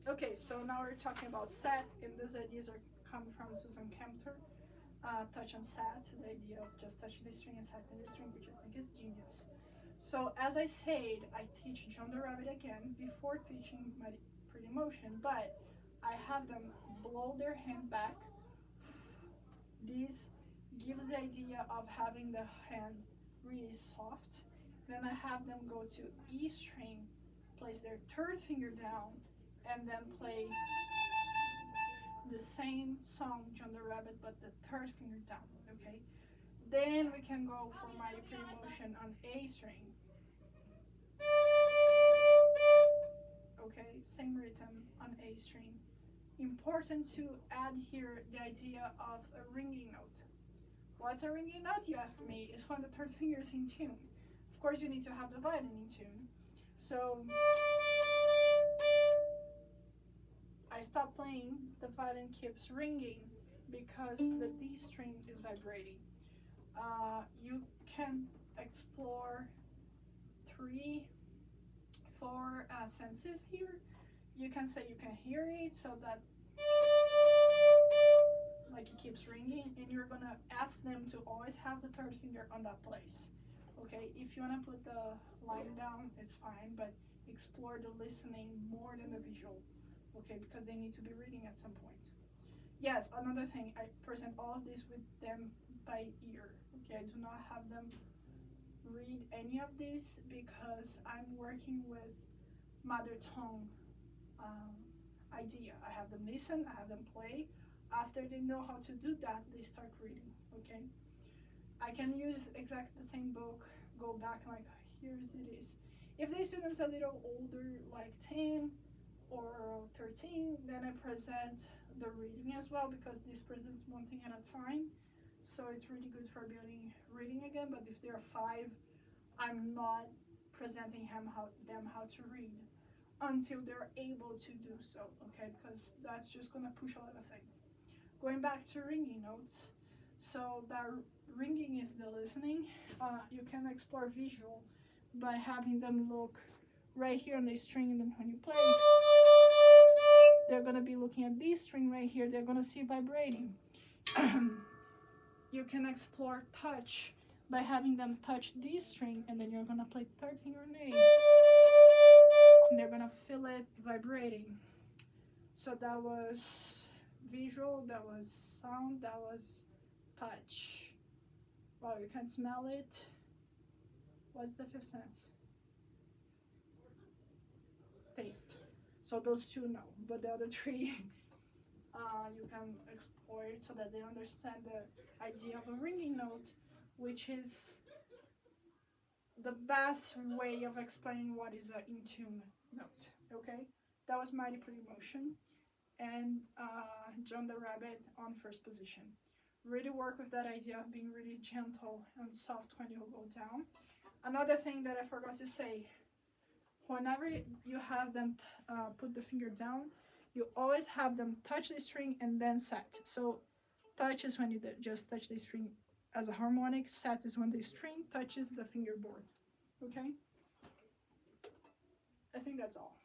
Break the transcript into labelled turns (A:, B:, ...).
A: Okay, so now we're talking about set, and these ideas are coming from Susan Kempter. Touch and set, the idea of just touching the string and setting the string, which I think is genius. So as I said, I teach John the Rabbit again before teaching my pretty motion, but I have them blow their hand back. This gives the idea of having the hand really soft. Then I have them go to E string, place their third finger down, and then play the same song, John the Rabbit, but the third finger down, okay? Then we can go for Mighty Pretty Motion on A string. Okay, same rhythm on A string. Important to add here the idea of a ringing note. What's a ringing note, you asked me? Is when the third finger is in tune. Of course, you need to have the violin in tune. So I stop playing, the violin keeps ringing because the D string is vibrating. You can explore 3, 4 senses here. You can say you can hear it, so that like it keeps ringing, and you're gonna ask them to always have the third finger on that place. Okay, if you wanna put the line down, it's fine, but explore the listening more than the visual. Okay, because they need to be reading at some point. Yes, another thing, I present all of this with them by ear. Okay, I do not have them read any of this because I'm working with mother tongue idea. I have them listen, I have them play. After they know how to do that, they start reading. Okay, I can use exactly the same book, go back like here's it is. If the student's a little older, like 10 or 13, then I present the reading as well, because this presents one thing at a time, so it's really good for building reading again. But if they're 5, I'm not presenting them how to read until they're able to do so, okay, because that's just gonna push a lot of things. Going back to ringing notes, so that ringing is the listening. You can explore visual by having them look right here on the string, and then when you play, they're gonna be looking at this string right here, they're gonna see vibrating. You can explore touch by having them touch this string, and then you're gonna play third finger on A, and they're gonna feel it vibrating. So that was visual, that was sound, that was touch. Wow, you can smell it. What's the 5th sense? Taste. So those 2 no, but the other 3 you can explore it so that they understand the idea of a ringing note, which is the best way of explaining what is an in tune note. Okay, that was Mighty Pretty Motion and John the Rabbit on first position. Really work with that idea of being really gentle and soft when you go down. Another thing that I forgot to say, whenever you have them put the finger down, you always have them touch the string and then set. So touch is when you just touch the string as a harmonic, set is when the string touches the fingerboard. Okay? I think that's all.